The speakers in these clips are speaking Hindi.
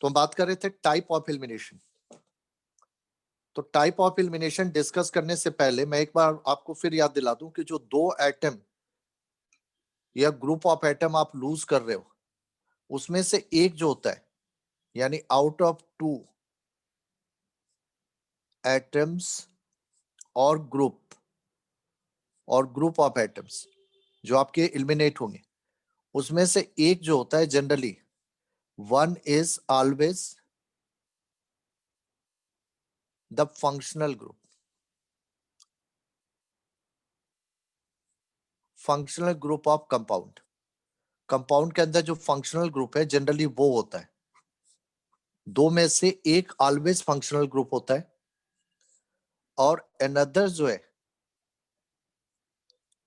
तो हम बात कर रहे थे टाइप ऑफ एलिमिनेशन। तो टाइप ऑफ एलिमिनेशन डिस्कस करने से पहले मैं एक बार आपको फिर याद दिला दूं कि जो दो एटम या ग्रुप ऑफ एटम आप लूज कर रहे हो उसमें से एक जो होता है, यानी आउट ऑफ टू एटम्स और ग्रुप ऑफ एटम्स जो आपके एलिमिनेट होंगे, उसमें से एक जो होता है generally one is always the functional group. Functional group of compound. Compound के अंदर जो फंक्शनल ग्रुप है जनरली वो होता है, दो में से एक ऑलवेज फंक्शनल ग्रुप होता है और अनदर जो है,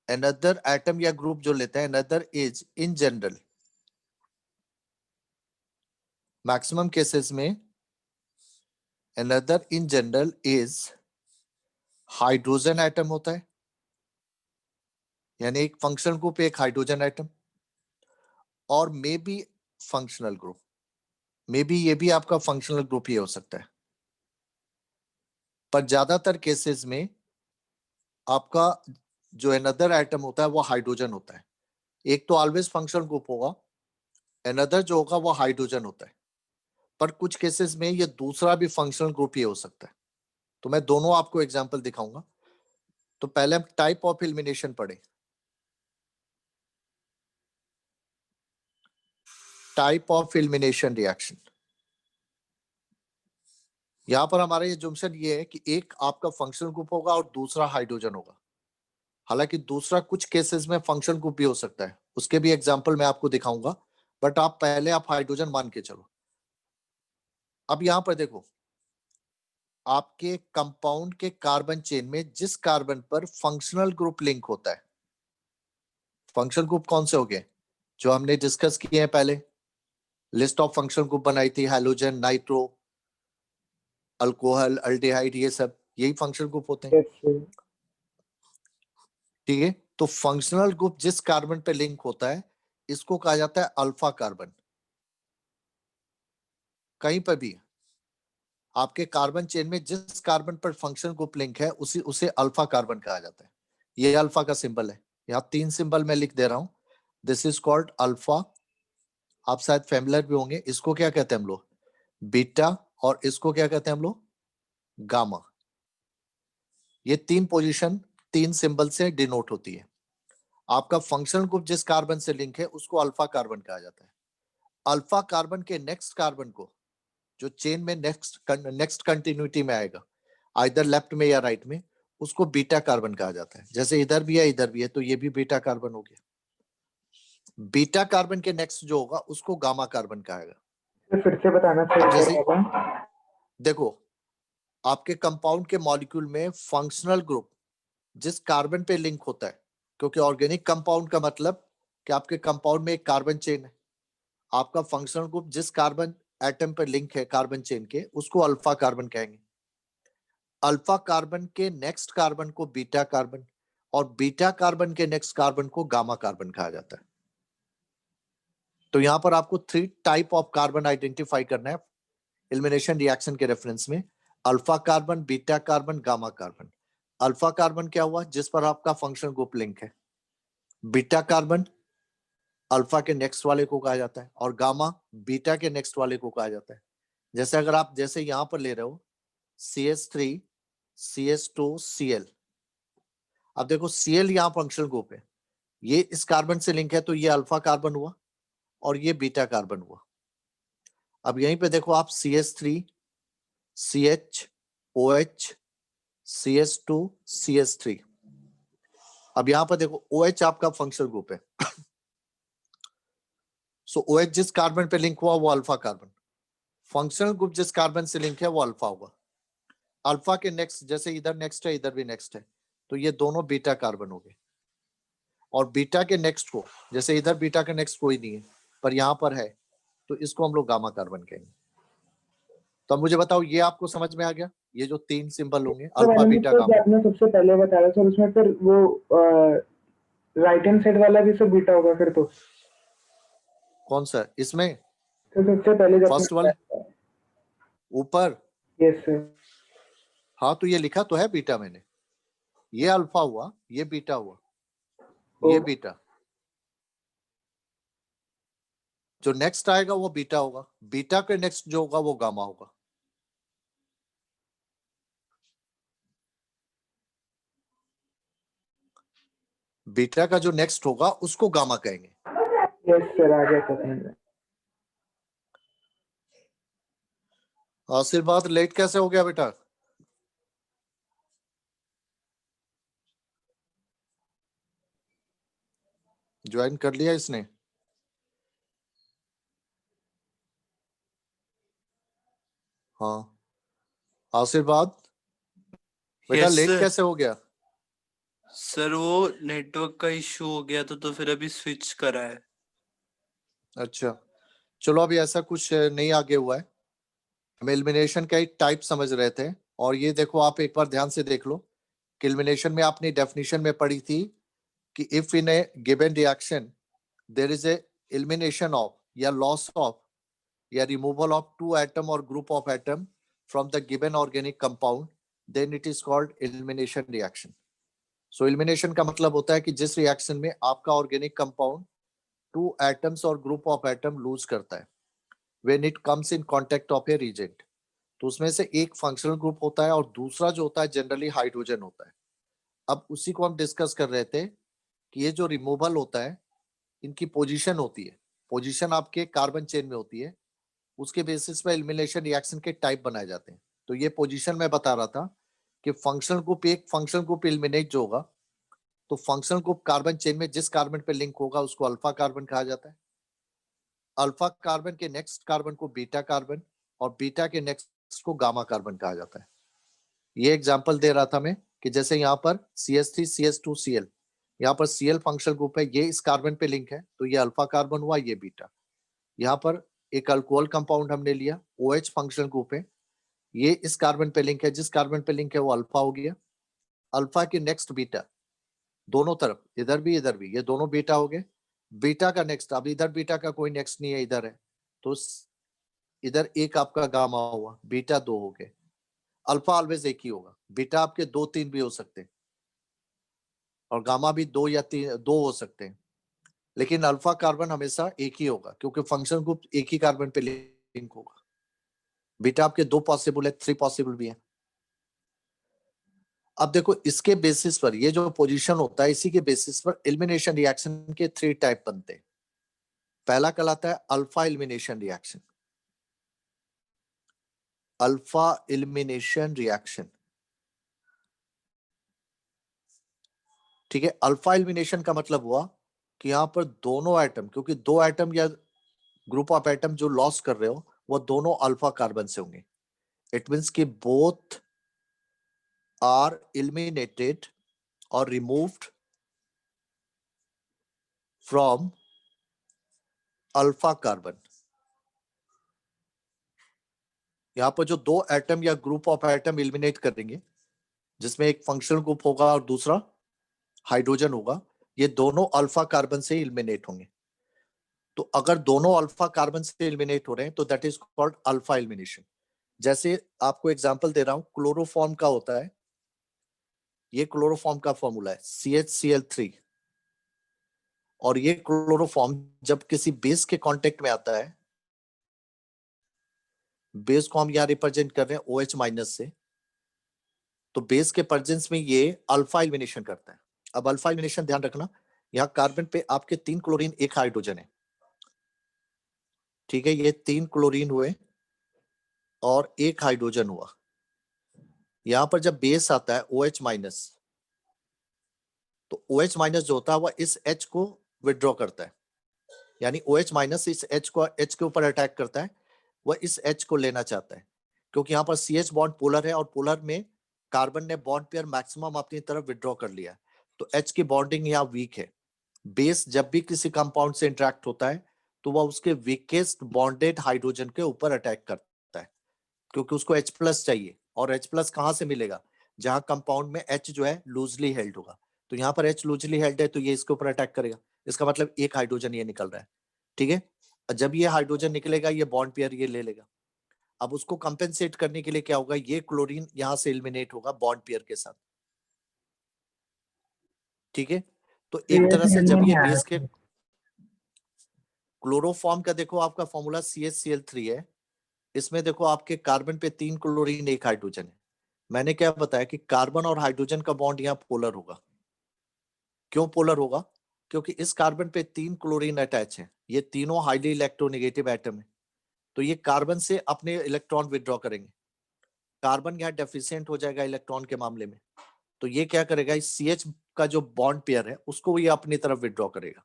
अनदर एटम या ग्रुप जो लेता है, another is in general maximum cases में another in general is hydrogen atom होता है, यानी एक फंक्शनल ग्रुप एक हाइड्रोजन एटम, और maybe functional group, maybe ये भी आपका फंक्शनल ग्रुप ही हो सकता है। पर ज्यादातर केसेस में आपका जो अनदर एटम होता है वो हाइड्रोजन होता है। एक तो ऑलवेज फंक्शनल ग्रुप होगा, अनदर जो होगा वो हाइड्रोजन होता है, पर कुछ केसेस में ये दूसरा भी फंक्शनल ग्रुप ही हो सकता है। तो मैं दोनों आपको एग्जांपल दिखाऊंगा। तो पहले हम टाइप ऑफ एलिमिनेशन पढ़े। टाइप ऑफ एलिमिनेशन रिएक्शन, यहां पर हमारा ये जंक्शन ये है कि एक आपका फंक्शनल ग्रुप होगा और दूसरा हाइड्रोजन होगा। हालांकि दूसरा कुछ केसेस में फंक्शनल ग्रुप भी हो सकता है, उसके भी एग्जांपल मैं आपको दिखाऊंगा, बट आप पहले आप हाइड्रोजन मान के चलो। अब यहां पर देखो, आपके कंपाउंड के कार्बन चेन में जिस कार्बन पर फंक्शनल ग्रुप लिंक होता है, फंक्शनल ग्रुप कौन से हो गए जो हमने डिस्कस किए हैं पहले, लिस्ट ऑफ फंक्शनल ग्रुप बनाई थी, हैलोजन, नाइट्रो, अल्कोहल, अल्डिहाइड, ये सब यही फंक्शनल ग्रुप होते हैं। ठीक है, तो फंक्शनल ग्रुप जिस कार्बन पे लिंक होता है इसको कहा जाता है अल्फा कार्बन। कहीं पर भी आपके कार्बन चेन में जिस कार्बन पर फंक्शनल ग्रुप लिंक है उसे अल्फा कार्बन कहा जाता है। ये अल्फा का सिंबल है, यहाँ 3 सिंबल मैं लिख दे रहा हूं। दिस इज कॉल्ड अल्फा, आप शायद फेमिलियर भी होंगे। इसको क्या कहते हैं हम लोग, बीटा, और इसको क्या कहते हैं हम लोग, गामा। ये 3 पोजीशन 3 सिंबल से डिनोट होती है। आपका फंक्शनल ग्रुप जिस कार्बन से लिंक है उसको अल्फा कार्बन कहा जाता है। अल्फा कार्बन के नेक्स्ट कार्बन को, जो चेन में नेक्स्ट कंटिन्यूटी में आएगा, आइदर लेफ्ट में या राइट में, उसको बीटा कार्बन कहा जाता है। जैसे इधर भी है इधर भी है, तो ये भी बीटा कार्बन हो गया। बीटा कार्बन के नेक्स्ट जो होगा उसको गामा कार्बन कहेगा। फिर से बताना चाहिए। देखो, आपके कंपाउंड के मॉलिक्यूल में फंक्शनल ग्रुप जिस कार्बन पे लिंक होता है, क्योंकि ऑर्गेनिक कंपाउंड का मतलब कि आपके कंपाउंड में एक कार्बन चेन है, आपका फंक्शनल ग्रुप जिस कार्बन एटम पर लिंक है कार्बन चेन के, उसको अल्फा कार्बन कहेंगे। अल्फा कार्बन के नेक्स्ट कार्बन को बीटा कार्बन, और बीटा कार्बन के नेक्स्ट कार्बन को गामा कार्बन कहा जाता है। तो यहां पर आपको 3 टाइप ऑफ कार्बन आइडेंटिफाई करना है एलिमिनेशन रिएक्शन के रेफरेंस में, alpha carbon, beta carbon, gamma carbon. Alpha carbon क्या हुआ, जिस पर आपका फंक्शनल ग्रुप लिंक है। बीटा कार्बन अल्फा के नेक्स्ट वाले को कहा जाता है, और गामा बीटा के नेक्स्ट वाले को कहा जाता है। जैसे अगर आप जैसे यहां पर ले रहे हो CH3 CH2 Cl, अब देखो Cl यहाँ फंक्शनल ग्रुप है, ये इस कार्बन से लिंक है तो ये अल्फा कार्बन हुआ और ये बीटा कार्बन हुआ। अब यहीं पे देखो आप CH3 CH OH CH2 CH3, अब यहां पर देखो OH आपका फंक्शनल ग्रुप है। सो OH जिस कार्बन पे लिंक हुआ वो अल्फा कार्बन, फंक्शनल ग्रुप जिस कार्बन से लिंक है वो अल्फा हुआ। अल्फा के नेक्स्ट, जैसे इधर नेक्स्ट है इधर भी नेक्स्ट है, तो ये दोनों बीटा कार्बन हो गए। और बीटा के नेक्स्ट को, जैसे इधर बीटा के नेक्स्ट कोई नहीं है पर यहाँ पर है, तो इसको हम लोग गामा कार्बन कहेंगे। तो अब मुझे बताओ, ये आपको समझ में आ गया, ये जो 3 सिंबल होंगे अल्फा बीटा गामा। आपने सबसे पहले बताया सर, उसमें फिर वो राइट हैंड साइड वाला भी सब बीटा होगा फिर तो। कौन सा इसमें? तो सबसे पहले जब फर्स्ट वाला ऊपर, यस सर। हाँ तो ये लिखा तो है बीटा मैंने, ये अल्फा हुआ, ये बीटा हुआ, ये ओके बीटा, जो नेक्स्ट आएगा वो बीटा होगा, बीटा के नेक्स्ट जो होगा वो गामा होगा। बीटा का जो नेक्स्ट होगा उसको गामा कहेंगे। यस सर, आ गया था समझ में। आशीर्वाद लेट कैसे हो गया बेटा? ज्वाइन कर लिया इसने? हाँ आशीर्वाद बेटा यस लेट सर। कैसे हो गया? सर वो नेटवर्क का इशू हो गया था तो फिर अभी स्विच करा है। अच्छा चलो, अभी ऐसा कुछ नहीं आगे हुआ है। हम एलिमिनेशन का एक टाइप समझ रहे थे, और ये देखो आप एक बार ध्यान से देख लो कि एलिमिनेशन में आपने डेफिनेशन में पढ़ी थी कि if in a given reaction there is a elimination of या लॉस ऑफ या रिमूवल ऑफ टू एटम और group of atom from the given organic compound, then it is called elimination reaction. So elimination का मतलब होता है कि जिस रिएक्शन में आपका ऑर्गेनिक कंपाउंड टू एटम्स और ग्रुप ऑफ एटम लूज करता है when it comes in contact of a reagent. तो उसमें से एक फंक्शनल ग्रुप होता है और दूसरा जो होता है जनरली हाइड्रोजन होता है। अब उसी को हम डिस्कस कर रहे थे कि ये जो रिमूवल होता है, इनकी पोजीशन होती है, पोजीशन आपके कार्बन चेन में होती है, उसके बेसिस पे एलिमिनेशन रिएक्शन के टाइप बनाए जाते हैं। तो ये पोजीशन मैं बता रहा था कि फंक्शनल ग्रुप, एक फंक्शनल ग्रुप एलिमिनेट जो होगा, तो फंक्शनल ग्रुप कार्बन चेन में जिस कार्बन पे लिंक होगा उसको अल्फा कार्बन कहा जाता है। अल्फा कार्बन के नेक्स्ट कार्बन को बीटा कार्बन, और बीटा के नेक्स्ट को गामा कार्बन कहा जाता है। ये एग्जांपल दे रहा था मैं कि जैसे यहाँ पर CH3CH2Cl, यहाँ पर Cl फंक्शनल ग्रुप है, ये इस कार्बन पे लिंक है तो ये अल्फा कार्बन हुआ, ये बीटा। यहाँ पर एक अल्कोहल कंपाउंड हमने लिया, OH फंक्शनल ग्रुप है, ये इस कार्बन पे लिंक है, जिस कार्बन पे लिंक है वो अल्फा हो गया। अल्फा के नेक्स्ट बीटा, दोनों तरफ इधर भी ये दोनों बीटा हो गए। बीटा का नेक्स्ट, अब इधर बीटा का कोई नेक्स्ट नहीं है, इधर है, तो इधर एक आपका गामा हुआ, बीटा दो हो गए। अल्फा ऑलवेज एक ही होगा, बीटा आपके दो तीन भी हो सकते हैं और गामा भी दो या तीन, दो हो सकते हैं, लेकिन अल्फा कार्बन हमेशा एक ही होगा क्योंकि फंक्शनल ग्रुप एक ही कार्बन पे लिंक होगा। बीटा आपके दो पॉसिबल है, थ्री पॉसिबल भी है। अब देखो इसके बेसिस पर ये जो पोजीशन होता है, इसी के बेसिस पर एलिमिनेशन रिएक्शन के थ्री टाइप बनते हैं। पहला कहलाता है alpha elimination reaction, alpha elimination reaction, ठीक है। अल्फा एलिमिनेशन का मतलब हुआ कि यहाँ पर दोनों एटम, क्योंकि दो एटम या ग्रुप ऑफ एटम जो लॉस कर रहे हो वो दोनों अल्फा कार्बन से होंगे। इट मींस कि बोथ आर एलिमिनेटेड और रिमूव्ड फ्रॉम अल्फा कार्बन। यहाँ पर जो दो एटम या ग्रुप ऑफ एटम एलिमिनेट करेंगे, जिसमें एक फंक्शनल ग्रुप होगा और दूसरा हाइड्रोजन होगा, ये दोनों अल्फा कार्बन से एलिमिनेट होंगे। तो अगर दोनों अल्फा कार्बन से एलिमिनेट हो रहे हैं तो that is called alpha elimination. जैसे आपको एग्जांपल दे रहा हूं, क्लोरोफॉर्म का होता है, ये क्लोरोफॉर्म का फॉर्मूला है CHCl3, और ये क्लोरोफॉर्म जब किसी बेस के कांटेक्ट में आता है, बेस को हम यहाँ रिप्रेजेंट कर रहे हैं OH माइनस से, तो बेस के प्रेजेंस में ये अल्फा एलिमिनेशन करता है। अब अल्फा एलिमिनेशन ध्यान रखना, यहाँ कार्बन पे आपके 3 क्लोरीन 1 हाइड्रोजन है, ठीक है, ये 3 क्लोरीन हुए और 1 हाइड्रोजन हुआ। यहाँ पर जब बेस आता है OH माइनस, तो OH माइनस जो होता है वह इस H को विड्रॉ करता है, यानी OH माइनस इस H को, H के ऊपर अटैक करता है, वह इस H को लेना चाहता है, क्योंकि यहाँ पर CH बॉन्ड पोलर है और पोलर में कार्बन ने बॉन्ड पेयर मैक्सिमम अपनी तरफ विड्रॉ कर लिया, तो H की बॉन्डिंग यहाँ वीक है। बेस जब भी किसी कंपाउंड से इंटरेक्ट होता है तो वह उसके वीकेस्ट बॉन्डेड हाइड्रोजन के ऊपर अटैक करता है, क्योंकि उसको H प्लस चाहिए, और H प्लस कहाँ से मिलेगा, जहां कंपाउंड में H जो है लूजली हेल्ड होगा। तो यहाँ पर H लूजली हेल्ड है तो ये इसके ऊपर अटैक करेगा, इसका मतलब एक हाइड्रोजन ये निकल रहा है, ठीक है। जब ये हाइड्रोजन निकलेगा ये बॉन्ड पेयर ये ले लेगा। अब उसको कंपेंसेट करने के लिए क्या होगा, ये क्लोरीन यहां से एलिमिनेट होगा बॉन्ड पेयर के साथ। ठीक है, तो एक तरह से जब ये बेस के क्लोरोफॉर्म का देखो आपका फॉर्मूला CH Cl3 है, इसमें देखो आपके कार्बन पे 3 क्लोरीन 1 हाइड्रोजन है। मैंने क्या बताया कि कार्बन और हाइड्रोजन का बॉन्ड यहाँ पोलर होगा। क्यों पोलर होगा? क्योंकि इस कार्बन पे 3 क्लोरीन अटैच है, ये तीनों हाईली इलेक्ट्रोनेगेटिव एटम है, तो ये कार्बन से अपने इलेक्ट्रॉन विड्रॉ करेंगे। कार्बन यहाँ डेफिशिएंट हो जाएगा इलेक्ट्रॉन के मामले में, तो ये क्या करेगा, इस CH का जो बॉन्ड पेयर है उसको ये अपनी तरफ विड्रॉ करेगा,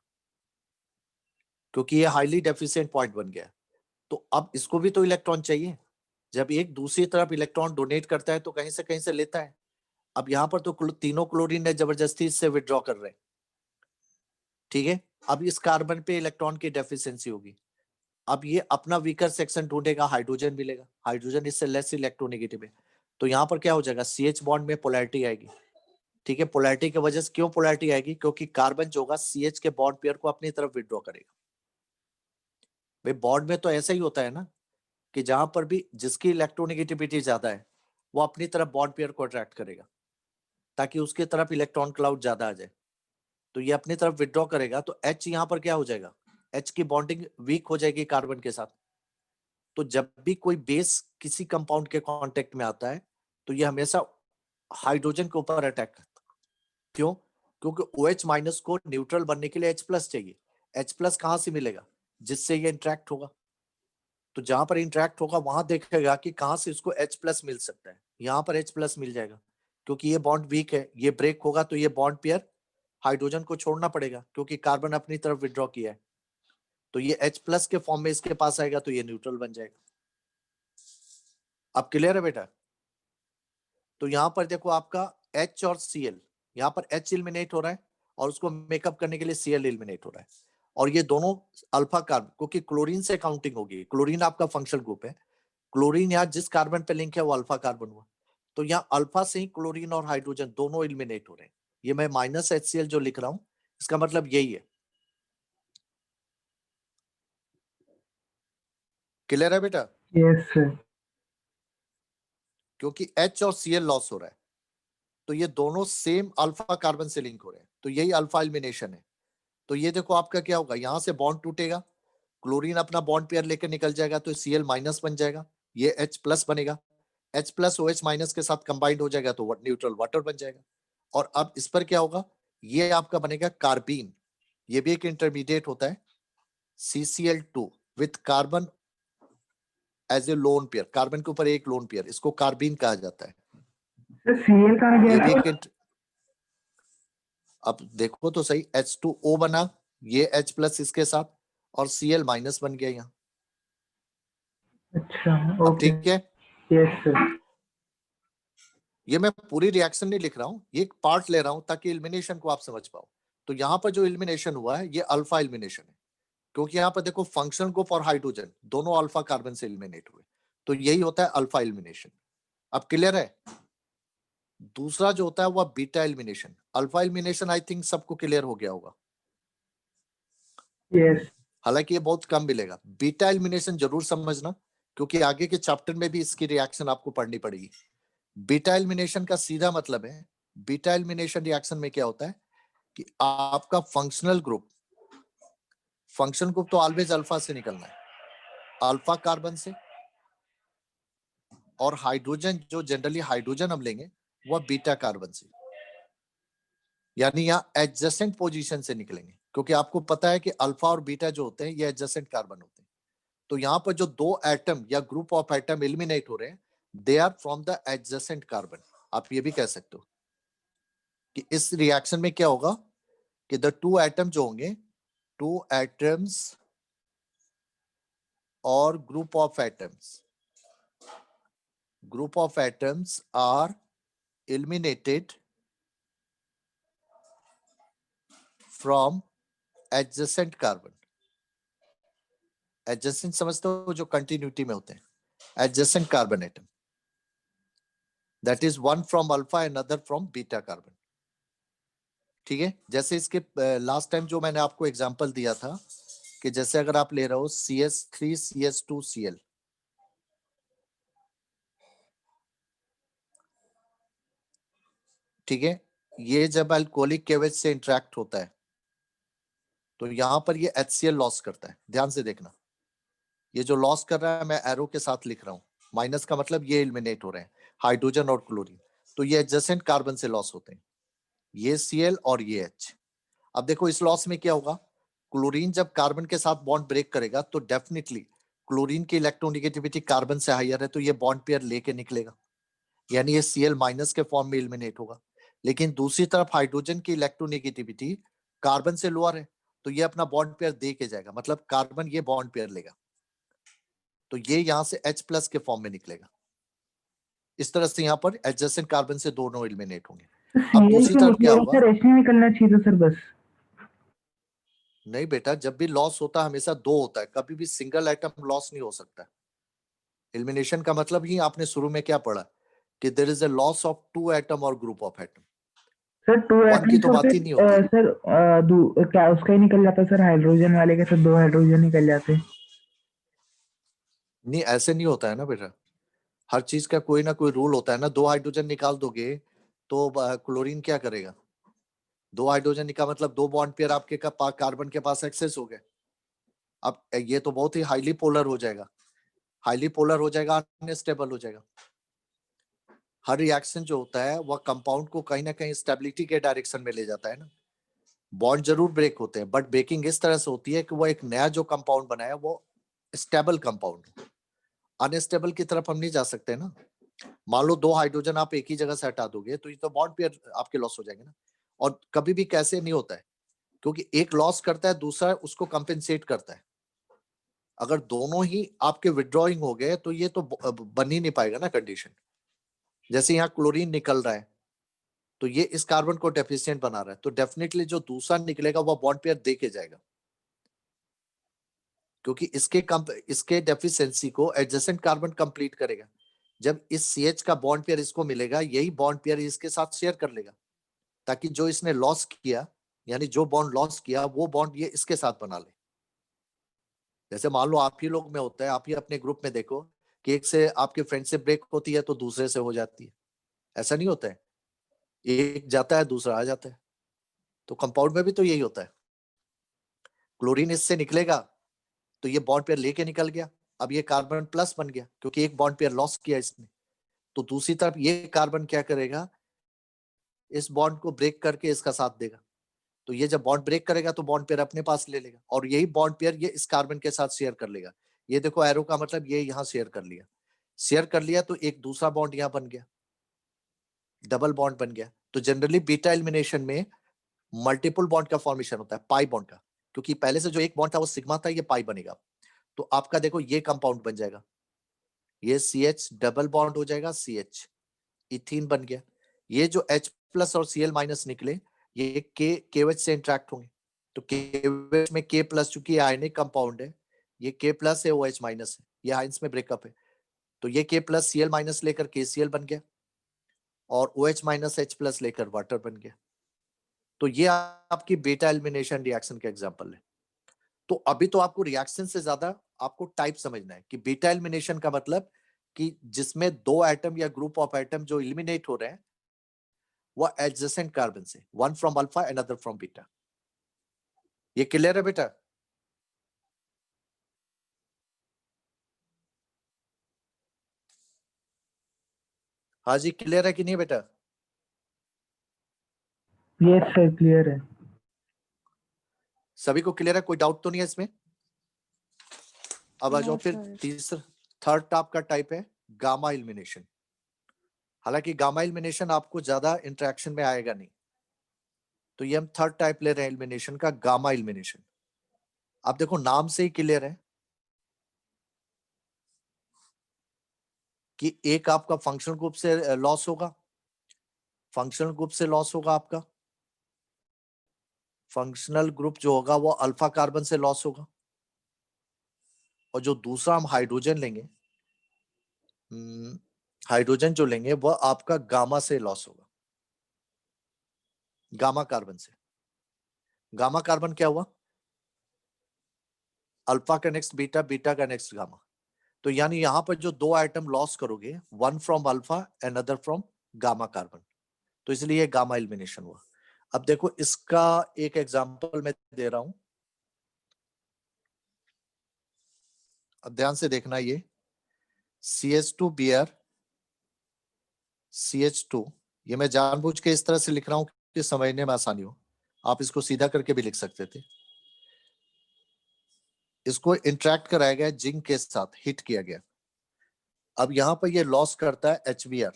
क्योंकि ये हाईली डेफिशिएंट पॉइंट बन गया। तो अब इसको भी तो इलेक्ट्रॉन चाहिए, जब एक दूसरी तरफ इलेक्ट्रॉन डोनेट करता है तो कहीं से लेता है। अब यहाँ पर तो तीनों क्लोरीन ने जबरदस्ती इससे विड्रॉ कर रहे हैं। ठीक है, अब इस कार्बन पे इलेक्ट्रॉन की डेफिशिएंसी होगी, अब ये अपना वीकर सेक्शन ढूंढेगा, हाइड्रोजन मिलेगा, हाइड्रोजन इससे लेस इलेक्ट्रोनेगेटिव है, तो यहाँ पर क्या हो जाएगा, CH बॉन्ड में पोलैरिटी आएगी। ठीक है, पोलैरिटी की वजह से क्यों पोलैरिटी आएगी, क्योंकि कार्बन जो होगा CH के बॉन्ड पेयर को अपनी तरफ विड्रॉ करेगा। भाई बॉन्ड में तो ऐसा ही होता है ना, कि जहां पर भी जिसकी इलेक्ट्रोनेगेटिविटी ज्यादा है वो अपनी तरफ बॉन्ड पेयर को अट्रैक्ट करेगा, ताकि उसके तरफ इलेक्ट्रॉन क्लाउड ज्यादा आ जाए, तो ये अपनी तरफ विड्रॉ करेगा, तो H यहाँ पर क्या हो जाएगा, H की बॉन्डिंग वीक हो जाएगी कार्बन के साथ। तो जब भी कोई बेस किसी कंपाउंड के कांटेक्ट में आता है तो ये हमेशा हाइड्रोजन के ऊपर अटैक करता है। क्यों? क्योंकि OH- को न्यूट्रल बनने के लिए H+ चाहिए। H+ कहां से मिलेगा, जिससे ये इंटरेक्ट होगा, तो जहां पर इंटरेक्ट होगा वहां देखेगा कि कहां से इसको H+ मिल सकता है, यहाँ पर H+ मिल जाएगा, क्योंकि ये बॉन्ड वीक है, ये ब्रेक होगा तो ये बॉन्ड पेयर हाइड्रोजन को छोड़ना पड़ेगा, क्योंकि कार्बन अपनी तरफ विड्रॉ किया है, तो ये H+ के फॉर्म में इसके पास आएगा तो ये न्यूट्रल बन जाएगा। अब क्लियर है बेटा? तो यहाँ पर देखो आपका H और Cl, यहाँ पर H एलिमिनेट हो रहा है और उसको मेकअप करने के लिए Cl एलिमिनेट हो रहा है, और ये दोनों अल्फा कार्बन, क्योंकि क्लोरीन से काउंटिंग होगी, क्लोरीन आपका फंक्शनल ग्रुप है, क्लोरीन यहाँ जिस कार्बन पे लिंक है वो अल्फा कार्बन हुआ, तो यहाँ अल्फा से ही क्लोरीन और हाइड्रोजन दोनों एलिमिनेट हो रहे हैं। ये मैं -HCl जो लिख रहा हूं इसका मतलब यही है। क्लियर है बेटा? Yes sir. क्योंकि H और Cl लॉस हो रहा है, तो ये दोनों सेम अल्फा कार्बन से लिंक हो रहे हैं, तो यही अल्फा एलिमिनेशन है। तो ये देखो आपका क्या होगा, यहां से बॉन्ड टूटेगा, क्लोरीन अपना बॉन्ड पेयर लेकर निकल जाएगा, तो Cl- बन जाएगा, ये H+ बनेगा, H+ OH- के साथ कंबाइंड हो जाएगा तो न्यूट्रल वाटर बन जाएगा। और अब इस पर क्या होगा, ये आपका बनेगा कार्बीन, ये भी एक इंटरमीडिएट होता है, CCl2 with carbon as a lone pair, carbon के ऊपर एक लोन पेयर, इसको कार्बीन कहा जाता है। सर Cl कहाँ ये गया भी था? एक अब देखो तो सही, H2O बना, ये H+ इसके साथ, और Cl- बन गया यहाँ। अच्छा अब ओके। ठीक है, यस सर। ये मैं पूरी रिएक्शन नहीं लिख रहा हूँ, ये एक पार्ट ले रहा हूँ ताकि एलिमिनेशन को आप समझ पाओ। तो यहाँ पर जो एलिमिनेशन हुआ है ये अल्फा एलिमिनेशन है, क्योंकि यहाँ पर देखो फंक्शनल ग्रुप और हाइड्रोजन दोनों अल्फा कार्बन से एलिमिनेट हुए, तो यही होता है अल्फा एलिमिनेशन। अब क्लियर है? दूसरा जो होता है वो beta elimination. Alpha elimination I think सबको क्लियर हो गया होगा, यस। हालांकि ये बहुत कम मिलेगा। बीटा एलिमिनेशन जरूर समझना, क्योंकि आगे के चैप्टर में भी इसकी रिएक्शन आपको पढ़नी पड़ेगी। बीटा एलिमिनेशन का सीधा मतलब है, बीटा एलिमिनेशन रिएक्शन में क्या होता है कि आपका फंक्शनल ग्रुप तो ऑलवेज अल्फा से निकलना है, अल्फा कार्बन से, और हाइड्रोजन जो जनरली हाइड्रोजन हम लेंगे वह बीटा कार्बन से, यानी यहाँ एडजेसेंट पोजीशन से निकलेंगे, क्योंकि आपको पता है कि अल्फा और बीटा जो होते हैं ये एडजेसेंट कार्बन होते हैं। तो यहाँ पर जो दो एटम या ग्रुप ऑफ एटम एलिमिनेट हो रहे हैं, they are from the adjacent carbon. आप ये भी कह सकते हो कि इस रिएक्शन में क्या होगा कि द टू एटम जो होंगे, टू एटम्स और group of atoms are eliminated from adjacent carbon। adjacent समझते हो, जो कंटिन्यूटी में होते हैं, adjacent carbon atom, that is one from alpha and another from beta carbon। ठीक है, जैसे इसके लास्ट टाइम जो मैंने आपको एग्जांपल दिया था कि जैसे अगर आप ले रहे हो CS3 CS2 Cl, ठीक है, ये जब अल्कोहलिक केवेज से इंटरेक्ट होता है तो यहां पर ये HCl लॉस करता है। ध्यान से देखना, ये जो लॉस कर रहा है मैं एरो के साथ लिख रहा हूँ, माइनस का मतलब ये एलिमिनेट हो रहे हैं हाइड्रोजन और क्लोरीन, तो ये एडजेसेंट कार्बन से लॉस होते हैं, ये Cl और ये H। अब देखो इस लॉस में क्या होगा, क्लोरीन जब कार्बन के साथ बॉन्ड ब्रेक करेगा तो डेफिनेटली क्लोरीन की इलेक्ट्रोनेगेटिविटी कार्बन से हायर है, तो ये बॉन्ड पेयर लेके निकलेगा, यानी ये Cl माइनस के फॉर्म में एलिमिनेट होगा। लेकिन दूसरी तरफ हाइड्रोजन की इलेक्ट्रोनेगेटिविटी कार्बन से लोअर है, तो ये अपना बॉन्ड पेयर दे के जाएगा, मतलब कार्बन ये बॉन्ड पेयर लेगा, तो ये यहां से H+ के फॉर्म में निकलेगा। इस तरह से यहाँ पर एडजेसेंट कार्बन से दोनों एलिमिनेट होंगे। तो अब Cl दूसरी क्यों तरफ क्या निकलेगा होगा, सर? H नहीं निकलना चाहिए था सर बस। नहीं बेटा, जब भी लॉस होता है हमेशा दो होता है, कभी भी सिंगल आइटम लॉस नहीं हो सकता। एलिमिनेशन का मतलब ही आपने शुरू में क्या पढ़ा कि there is a loss of two atom और group of atom, sir 2 one की एटम्स तो बात होते, ही नहीं होती। सर क्या उसका ही निकल जाता सर? हाइड्रोजन वाले के साथ 2 हाइड्रोजन निकल जाते। नहीं, ऐसे नहीं होता है ना बेटा, हर चीज का कोई ना कोई रूल होता है ना। दो हाइड्रोजन निकाल दोगे तो क्लोरीन क्या करेगा, दो हाइड्रोजन का मतलब दो बॉन्ड पेयर आपके कार्बन के पास एक्सेस हो गए। अब ये तो बहुत ही हाईली पोलर हो जाएगा, हाईली पोलर हो जाएगा, अनस्टेबल हो जाएगा। हर रिएक्शन जो होता है वह कंपाउंड को कहीं ना कहीं स्टेबिलिटी के डायरेक्शन में ले जाता है ना। बॉन्ड जरूर ब्रेक होते हैं, बट ब्रेकिंग इस तरह से होती है कि वो एक नया जो कंपाउंड बनाया वो स्टेबल कंपाउंड, अनस्टेबल की तरफ हम नहीं जा सकते ना। मान लो दो हाइड्रोजन आप एक ही जगह से हटा दोगे तो ये तो बॉन्ड पेयर आपके लॉस हो जाएंगे ना। और कभी भी कैसे नहीं होता है, क्योंकि एक लॉस करता है दूसरा उसको कंपेंसेट करता है। अगर दोनों ही आपके विड्रॉइंग हो गए तो ये तो बन ही नहीं पाएगा ना कंडीशन। जैसे यहाँ क्लोरीन निकल रहा है तो ये इस कार्बन को डेफिशिएंट बना रहा है, तो डेफिनेटली जो दूसरा निकलेगा वो बॉन्ड पेयर दे के जाएगा, क्योंकि इसके डेफिशिएंसी को एडजेसेंट कार्बन कंप्लीट करेगा। जब इस CH का बॉन्ड पेयर इसको मिलेगा, यही बॉन्ड पेयर इसके साथ शेयर कर लेगा, ताकि जो इसने लॉस किया, यानी जो बॉन्ड लॉस किया वो बॉन्ड ये इसके साथ बना ले। जैसे मान लो आप ही लोग में होता है, आप ही अपने ग्रुप में देखो कि एक से आपके फ्रेंड से ब्रेक होती है तो दूसरे से हो जाती है, ऐसा नहीं होता है, एक जाता है दूसरा आ जाता है। तो कंपाउंड में भी तो यही होता है, क्लोरीन इससे निकलेगा तो ये बॉन्ड पेयर लेके निकल गया, अब ये कार्बन प्लस बन गया क्योंकि एक बॉन्ड पेयर लॉस किया इसने। तो दूसरी तरफ ये कार्बन क्या करेगा, इस बॉन्ड को ब्रेक करके इसका साथ देगा, तो ये जब बॉन्ड ब्रेक करेगा तो बॉन्ड पेयर अपने पास ले लेगा, और यही बॉन्ड पेयर ये इस कार्बन के साथ शेयर कर लेगा। ये देखो एरो का मतलब ये यहाँ शेयर कर लिया, शेयर कर लिया तो एक दूसरा बॉन्ड यहाँ बन गया, डबल बॉन्ड बन गया। तो जनरली बीटा एलिमिनेशन में मल्टीपल बॉन्ड का फॉर्मेशन होता है, पाई बॉन्ड का, क्योंकि पहले से जो एक बॉन्ड था वो सिग्मा था, ये पाई बनेगा। तो आपका देखो ये कंपाउंड बन जाएगा, ये CH डबल बॉन्ड हो जाएगा, CH इथीन बन गया। ये जो H+ और Cl- निकले ये KH से इंटरेक्ट होंगे, तो KH में K+ चूंकि आयनिक कंपाउंड है, ये K+ है, OH- है, ये आयंस में ब्रेकअप है, तो ये K+ Cl- लेकर KCl बन गया, और OH- H+ लेकर वाटर बन गया। तो ये आपकी बेटा एलिमिनेशन रिएक्शन का एग्जांपल है। तो अभी तो आपको रिएक्शन से ज्यादा आपको टाइप समझना है कि बीटा एलिमिनेशन का मतलब कि जिसमें दो एटम या ग्रुप ऑफ एटम जो एलिमिनेट हो रहे हैं वो एडजेसेंट कार्बन से, one from alpha and other from beta. ये क्लियर है बेटा? हाँ जी, क्लियर है कि नहीं बेटा? यस सर, क्लियर है। सभी को क्लियर है, कोई डाउट तो नहीं है इसमें? अब आ जाओ फिर तीसरा, थर्ड टाइप का टाइप है गामा एलिमिनेशन। हालांकि गामा एलिमिनेशन आपको ज्यादा इंटरेक्शन में आएगा नहीं, तो ये हम थर्ड टाइप ले रहे हैं एलिमिनेशन का, गामा एलिमिनेशन। आप देखो नाम से ही क्लियर है कि एक आपका फंक्शनल ग्रुप से लॉस होगा, फंक्शनल ग्रुप से लॉस होगा आपका, फंक्शनल ग्रुप जो होगा वो अल्फा कार्बन से लॉस होगा, और जो दूसरा हम हाइड्रोजन लेंगे, हाइड्रोजन जो लेंगे वह आपका गामा से लॉस होगा, गामा कार्बन से। गामा कार्बन क्या हुआ, अल्फा का नेक्स्ट बीटा, बीटा का नेक्स्ट गामा। तो यानी यहां पर जो दो आइटम लॉस करोगे, one from alpha and other from gamma carbon, तो इसलिए गामा एलिमिनेशन हुआ। अब देखो इसका एक एग्जांपल मैं दे रहा हूं, अब ध्यान से देखना। ये CH2Br CH2, ये मैं जानबूझ के इस तरह से लिख रहा हूं कि समझने में आसानी हो, आप इसको सीधा करके भी लिख सकते थे। इसको इंटरेक्ट कराया गया जिंक के साथ, हिट किया गया। अब यहां पर ये लॉस करता है HBr,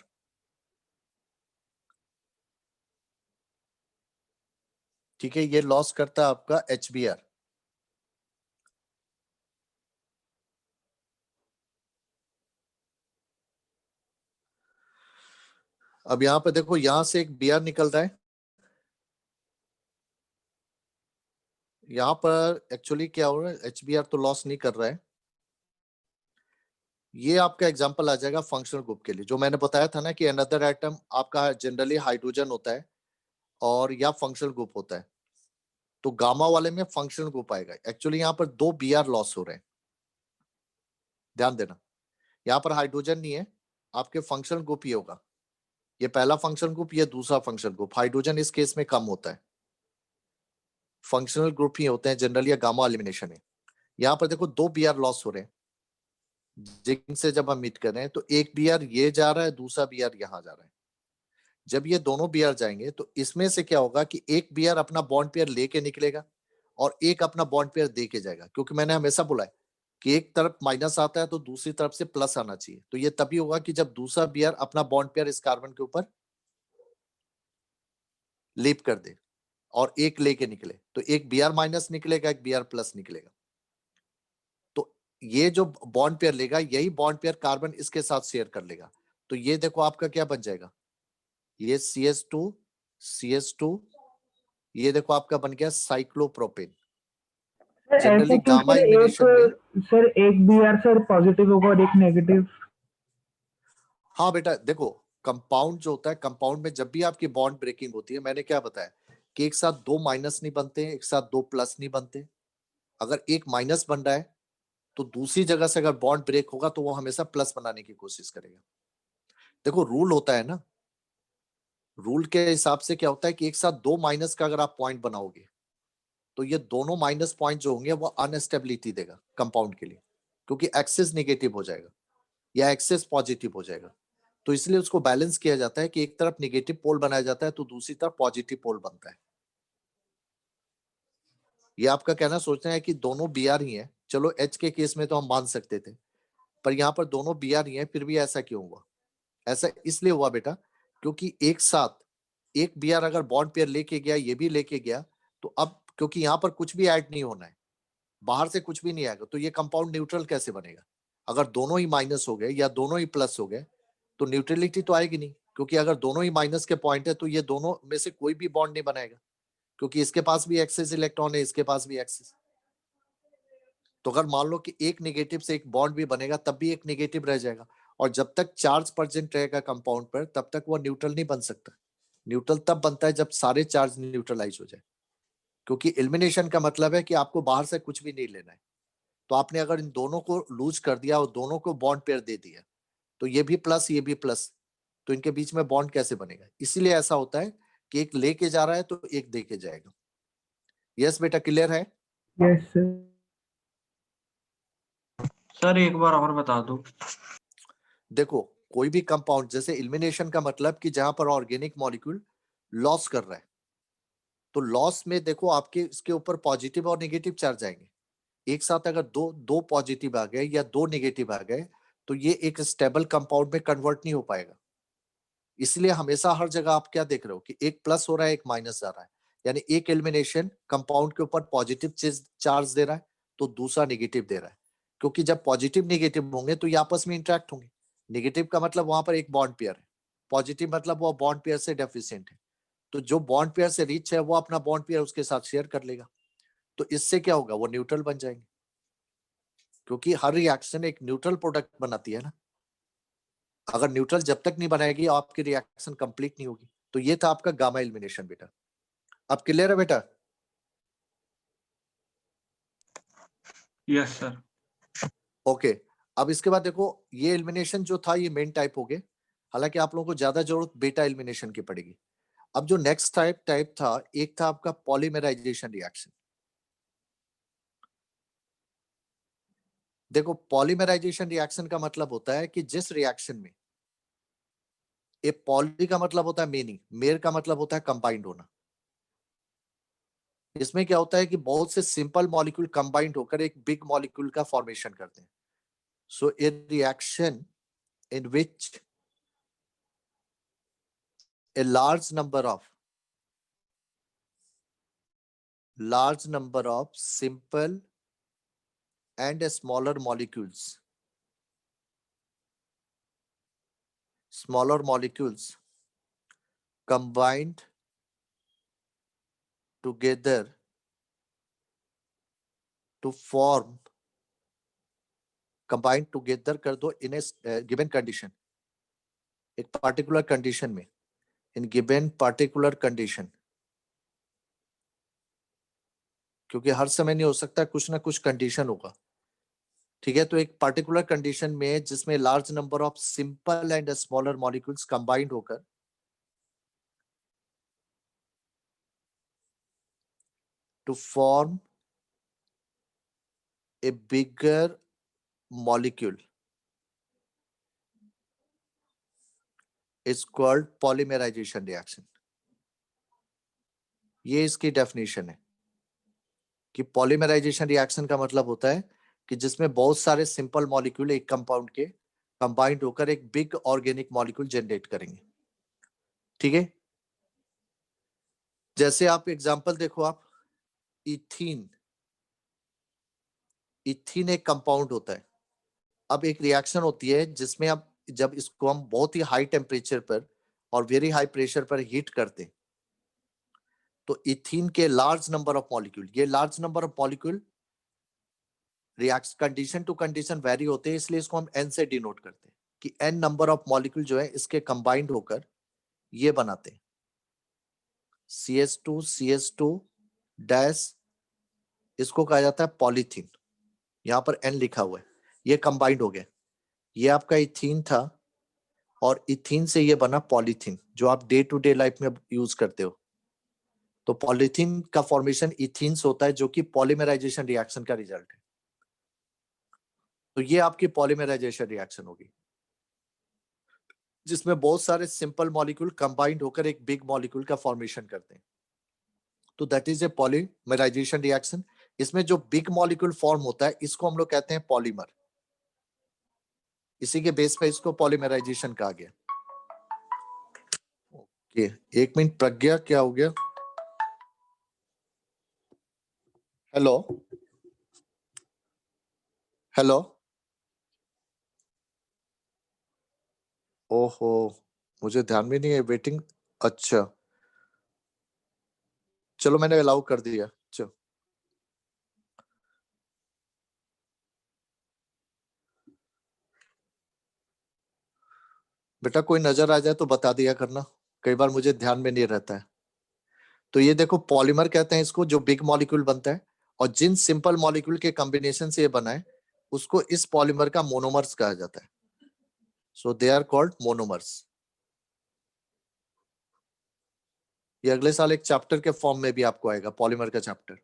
ठीक है, ये लॉस करता है आपका HBr। अब यहां पर देखो, यहां से एक Br निकल रहा है, यहां पर एक्चुअली क्या हो रहा है, HBr तो लॉस नहीं कर रहा है। ये आपका एग्जांपल आ जाएगा फंक्शनल ग्रुप के लिए, जो मैंने बताया था ना कि अनदर एटम आपका जनरली हाइड्रोजन होता है और या फंक्शनल ग्रुप होता है। तो गामा वाले में फंक्शनल ग्रुप आएगा। एक्चुअली यहाँ पर दो Br लॉस हो रहे हैं, ध्यान देना। यहाँ पर हाइड्रोजन नहीं है, आपके फंक्शनल ग्रुप ही होगा। ये पहला फंक्शनल ग्रुप, ये दूसरा फंक्शनल ग्रुप। हाइड्रोजन इस केस में कम होता है, फंक्शनल ग्रुप ही होते हैं जनरली, या गामा एलिमिनेशन है। यहाँ पर देखो दो Br लॉस हो रहे हैं जिंक से जब हम मीट कर रहे हैं, तो एक Br ये जा रहा है, दूसरा Br यहाँ जा रहा है। जब ये दोनों Br जाएंगे तो इसमें से क्या होगा कि एक Br अपना बॉन्ड पेयर लेके निकलेगा और एक अपना बॉन्ड पेयर दे के जाएगा, क्योंकि मैंने हमेशा बोला है कि एक तरफ माइनस आता है तो दूसरी तरफ से प्लस आना चाहिए। तो ये तभी होगा कि जब दूसरा Br अपना बॉन्ड पेयर इस कार्बन के ऊपर लीप कर दे और एक लेके निकले, तो एक Br माइनस निकलेगा, एक Br प्लस निकलेगा। तो ये जो बॉन्ड पेयर लेगा, यही बॉन्ड पेयर कार्बन इसके साथ शेयर कर लेगा। तो ये देखो आपका क्या बन जाएगा, ये CH2 CH2, ये देखो आपका बन गया साइक्लोप्रोपेन। सर ऐसा जनरली क्यों गामा सर? एलिमिनेशन में, सर एक Br सर पॉजिटिव होगा और एक नेगेटिव। हाँ बेटा देखो, कंपाउंड जो होता है, कंपाउंड में जब भी आपकी बॉन्ड ब्रेकिंग होती है, मैंने क्या बताया कि एक साथ दो माइनस नहीं बनते, एक साथ दो प्लस नहीं बनते। अगर एक माइनस बन रहा है तो दूसरी जगह से अगर बॉन्ड ब्रेक होगा तो वो हमेशा प्लस बनाने की कोशिश करेगा। देखो रूल होता है ना, रूल के हिसाब से क्या होता है कि एक साथ दो माइनस का अगर आप पॉइंट बनाओगे तो ये दोनों माइनस पॉइंट जो होंगे वो अनस्टेबिलिटी देगा कंपाउंड के लिए, क्योंकि एक्सेस नेगेटिव हो जाएगा या एक्सेस पॉजिटिव हो जाएगा। तो इसलिए उसको बैलेंस किया जाता है कि एक तरफ नेगेटिव पोल बनाया जाता है तो दूसरी तरफ पॉजिटिव पोल बनता है। ये आपका कहना सोचना है कि दोनों Br ही हैं, चलो H के केस में तो हम मान सकते थे, पर यहाँ पर दोनों Br ही हैं, फिर भी ऐसा क्यों हुआ? ऐसा इसलिए हुआ बेटा, क्योंकि एक साथ एक Br अगर बॉन्ड पेयर लेके गया, ये भी लेके गया, तो अब क्योंकि यहाँ पर कुछ भी ऐड नहीं होना है, बाहर से कुछ भी नहीं आएगा, तो ये कंपाउंड न्यूट्रल कैसे बनेगा? अगर दोनों ही माइनस हो गए या दोनों ही प्लस हो गए तो न्यूट्रलिटी तो आएगी नहीं, क्योंकि अगर दोनों ही माइनस के पॉइंट है तो ये दोनों में से कोई भी बॉन्ड नहीं बनाएगा, क्योंकि इसके पास भी एक्सेस इलेक्ट्रॉन है, इसके पास भी एक्सेस। तो अगर मान लो कि एक नेगेटिव से एक बॉन्ड भी बनेगा तब भी एक नेगेटिव रह जाएगा, और जब तक चार्ज प्रेजेंट रहेगा कंपाउंड पर तब तक वो न्यूट्रल नहीं बन सकता। न्यूट्रल तब बनता है जब सारे चार्ज न्यूट्रलाइज हो जाए, क्योंकि एलिमिनेशन का मतलब है कि आपको बाहर से कुछ भी नहीं लेना है। तो आपने अगर इन दोनों को लूज कर दिया और दोनों को बॉन्ड पेयर दे दिया, तो ये भी प्लस ये भी प्लस, तो इनके बीच में बॉन्ड कैसे बनेगा? इसीलिए ऐसा होता है कि एक लेके जा रहा है तो एक दे के जाएगा। यस बेटा, क्लियर है? Yes sir. सर एक बार और बता दो। देखो कोई भी कंपाउंड, जैसे एलिमिनेशन का मतलब कि जहां पर ऑर्गेनिक मॉलिक्यूल लॉस कर रहा है, तो लॉस में देखो आपके इसके ऊपर पॉजिटिव और नेगेटिव चार्ज आएंगे। एक साथ अगर दो दो पॉजिटिव आ गए या दो नेगेटिव आ गए तो ये एक स्टेबल कंपाउंड में कन्वर्ट नहीं हो पाएगा। इसलिए हमेशा हर जगह आप क्या देख रहे हो कि एक प्लस हो रहा है, एक माइनस जा रहा है, यानी एक एलिमिनेशन कंपाउंड के ऊपर पॉजिटिव चार्ज दे रहा है तो दूसरा नेगेटिव दे रहा है, क्योंकि जब पॉजिटिव नेगेटिव होंगे तो ये आपस में इंटरेक्ट होंगे। नेगेटिव का मतलब वहां पर एक बॉन्ड पेयर है, पॉजिटिव मतलब वो बॉन्ड पेयर से डेफिशिएंट है। तो जो बॉन्ड पेयर से रिच है वो अपना बॉन्ड पेयर उसके साथ शेयर कर लेगा, तो इससे क्या होगा, वो न्यूट्रल बन जाएंगे, क्योंकि हर रिएक्शन एक न्यूट्रल प्रोडक्ट बनाती है ना। अगर न्यूट्रल जब तक नहीं बनाएगी आपकी रिएक्शन कंप्लीट नहीं होगी। तो ये था आपका गामा एलिमिनेशन बेटा। अब क्लियर है बेटा? Yes sir. ओके अब इसके बाद देखो ये एलिमिनेशन जो था ये मेन टाइप हो गए, हालांकि आप लोगों को ज्यादा जरूरत बेटा एलिमिनेशन की पड़ेगी। अब जो नेक्स्ट टाइप था, एक था आपका पॉलीमराइजेशन रिएक्शन। देखो पॉलीमराइजेशन रिएक्शन का मतलब होता है कि जिस रिएक्शन में ए पॉली का मतलब होता है मेनी, मेर का मतलब होता है कंबाइंड होना। इसमें क्या होता है कि बहुत से सिंपल मॉलिक्यूल कंबाइंड होकर एक बिग मॉलिक्यूल का फॉर्मेशन करते हैं। So a reaction in which a large number of simple and smaller molecules combined together to form कर दो in a given condition, एक particular condition में, in given particular condition, क्योंकि हर समय नहीं हो सकता, कुछ ना कुछ कंडीशन होगा। ठीक है, तो एक पर्टिकुलर कंडीशन में जिसमें large number of simple and smaller molecules combined होकर to form a bigger molecule is called polymerisation reaction. ये इसकी डेफिनेशन है कि पॉलीमराइजेशन रिएक्शन का मतलब होता है कि जिसमें बहुत सारे सिंपल मॉलिक्यूल एक कंपाउंड के कंबाइंड होकर एक बिग ऑर्गेनिक मॉलिक्यूल जनरेट करेंगे। ठीक है, जैसे आप एग्जांपल देखो, आप इथीन एक कंपाउंड होता है। अब एक रिएक्शन होती है जिसमें अब जब इसको हम बहुत ही हाई टेम्परेचर पर और वेरी हाई प्रेशर पर हीट करते हैं तो इथीन के लार्ज नंबर ऑफ मॉलिक्यूल, ये large number of molecule reaction condition to condition very होते हैं, इसलिए इसको हम एन से डिनोट करते हैं कि एन नंबर ऑफ मॉलिक्यूल जो है इसके कंबाइंड होकर ये बनाते हैं CH2 डैश, इसको कहा जाता है पॉलीथीन। यहां पर एन लिखा हुआ है, ये कंबाइंड हो गया। ये आपका इथीन था और इथीन से ये बना पॉलीथीन जो आप डे टू डे लाइफ में यूज करते हो। तो पॉलीथीन का फॉर्मेशन इथीन से होता है जो कि पॉलीमराइजेशन रिएक्शन का रिजल्ट है। तो ये आपकी पॉलीमराइजेशन रिएक्शन होगी जिसमें बहुत सारे सिंपल मॉलिक्यूल कंबाइंड होकर एक बिग मॉलिक्यूल का फॉर्मेशन करते हैं। तो that is a polymerization reaction. इसमें जो बिग मॉलिक्यूल फॉर्म होता है इसको हम लोग कहते हैं पॉलीमर। इसी के बेस पे इसको पॉलीमराइजेशन कहा गया। ओके, एक मिनट, प्रज्ञा क्या हो गया? हेलो हेलो, ओहो मुझे ध्यान में नहीं है, वेटिंग। अच्छा चलो मैंने अलाउ कर दिया। चलो बेटा कोई नजर आ जाए तो बता दिया करना, कई बार मुझे ध्यान में नहीं रहता है। तो ये देखो पॉलीमर कहते हैं इसको जो बिग मॉलिक्यूल बनता है, और जिन सिंपल मॉलिक्यूल के कॉम्बिनेशन से ये बना है उसको इस पॉलीमर का मोनोमर्स कहा जाता है। सो दे आर कॉल्ड मोनोमर्स। ये अगले साल एक चैप्टर के फॉर्म में भी आपको आएगा, पॉलीमर का चैप्टर।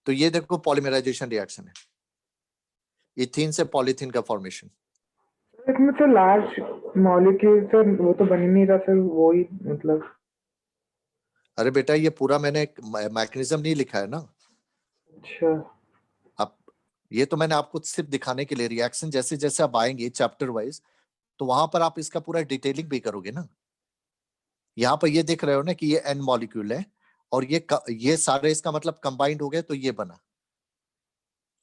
तो ये देखो पॉलीमराइजेशन रिएक्शन है, इथीन से पॉलीथीन का फॉर्मेशन। इसमें तो लार्ज मॉलिक्यूल सर वो तो बन ही नहीं रहा सर, वो ही मतलब। अरे बेटा ये पूरा मैंने एक मैकेनिज्म नहीं लिखा है ना। अच्छा अब ये तो मैंने आपको सिर्फ दिखाने के लिए, रिएक्शन जैसे जैसे आप आएंगे चैप्टर वाइज तो वहां पर आप इसका पूरा डिटेलिंग भी करोगे ना। यहाँ पर ये देख रहे हो ना कि ये एन मॉलिक्यूल है और ये सारे इसका मतलब कंबाइंड हो गए तो ये बना।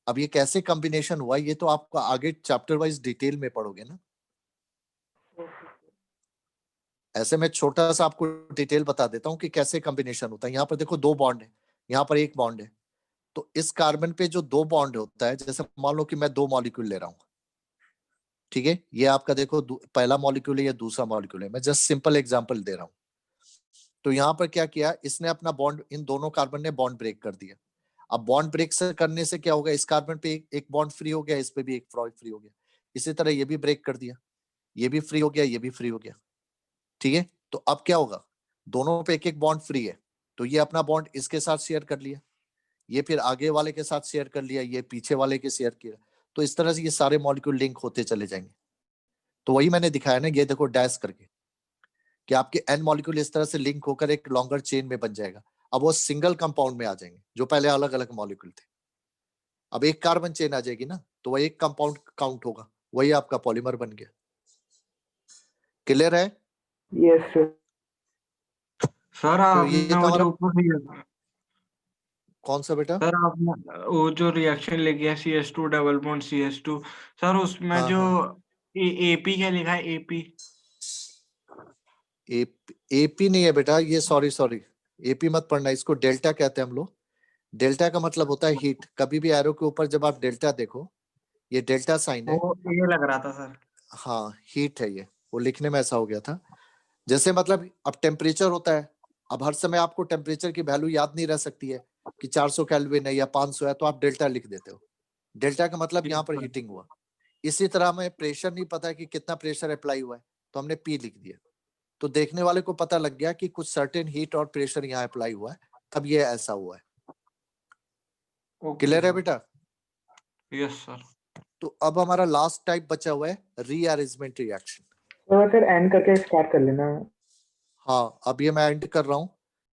अब ये कैसे कॉम्बिनेशन हुआ ये तो आपको आगे चैप्टर वाइज डिटेल में पढ़ोगे ना। ऐसे मैं छोटा सा आपको डिटेल बता देता हूँ कि कैसे कॉम्बिनेशन होता है। यहाँ पर देखो दो बॉन्ड है, यहाँ पर एक बॉन्ड है, तो इस कार्बन पे जो दो बॉन्ड होता है, जैसे मान लो कि मैं दो मॉलिक्यूल ले रहा हूँ, ठीक है, ये आपका देखो पहला मॉलिक्यूल है, ये दूसरा मॉलिक्यूल है, मैं जस्ट सिंपल एग्जांपल दे रहा हूँ। तो यहाँ पर क्या किया इसने, अपना बॉन्ड, इन दोनों कार्बन ने बॉन्ड ब्रेक कर दिया। अब बॉन्ड ब्रेक से करने से क्या होगा, इस कार्बन पे एक बॉन्ड फ्री हो गया, इस पे भी एक फ्री हो गया, इसी तरह ये भी ब्रेक कर दिया, ये भी फ्री हो गया, ये भी फ्री हो गया, ठीक है। तो अब क्या होगा, दोनों पे एक एक बॉन्ड फ्री है, तो ये अपना बॉन्ड इसके साथ शेयर कर लिया, ये फिर आगे वाले के साथ शेयर कर लिया, ये पीछे वाले के शेयर किया, तो इस तरह से ये सारे मॉलिक्यूल लिंक होते चले जाएंगे। तो वही मैंने दिखाया ना, ये देखो डैश करके, कि आपके एन मॉलिक्यूल इस तरह से लिंक होकर एक लॉन्गर चेन में बन जाएगा। अब वो सिंगल कंपाउंड में आ जाएंगे, जो पहले अलग अलग मॉलिक्यूल थे, अब एक कार्बन चेन आ जाएगी ना, तो वह एक कंपाउंड काउंट होगा, वही आपका पॉलीमर बन गया। क्लियर है? Yes sir. सर तो ये आपने वो हमारा जो ऊपर दिया, कौन सा बेटा? सर आपने वो जो रिएक्शन लिख गया CH2 double bond CH2, sir उसमें हाँ, जो हाँ। एपी क्या लिखा है, एपी? एपी नहीं है बेटा, ये सॉरी एपी मत पढ़ना, इसको डेल्टा कहते हैं हम लोग। डेल्टा का मतलब होता है हीट। कभी भी एरो के ऊपर जब आप डेल्टा देखो, ये डेल्टा साइन है, वो ये लग रहा था सर। हाँ हीट है ये, वो लिखने में ऐसा हो गया था। जैसे मतलब अब टेम्परेचर होता है, अब हर समय आपको टेम्परेचर की वैल्यू याद नहीं रह सकती है कि 400 केल्विन है या 500 है, तो आप डेल्टा लिख देते हो। डेल्टा का मतलब यहाँ पर हीटिंग हुआ। इसी तरह हमें प्रेशर नहीं पता है कि कितना प्रेशर अप्लाई हुआ है, तो हमने पी लिख दिया, तो देखने वाले को पता लग गया कि कुछ सर्टेन हीट और प्रेशर यहाँ अप्लाई हुआ है, तब ये ऐसा हुआ है। क्लियर है बेटा? Yes sir. तो अब हमारा लास्ट टाइप बचा हुआ है रीअरेंजमेंट रिएक्शन। तो सर एंड करके स्टार्ट कर लेना। हाँ, अब ये मैं एंड कर रहा हूँ।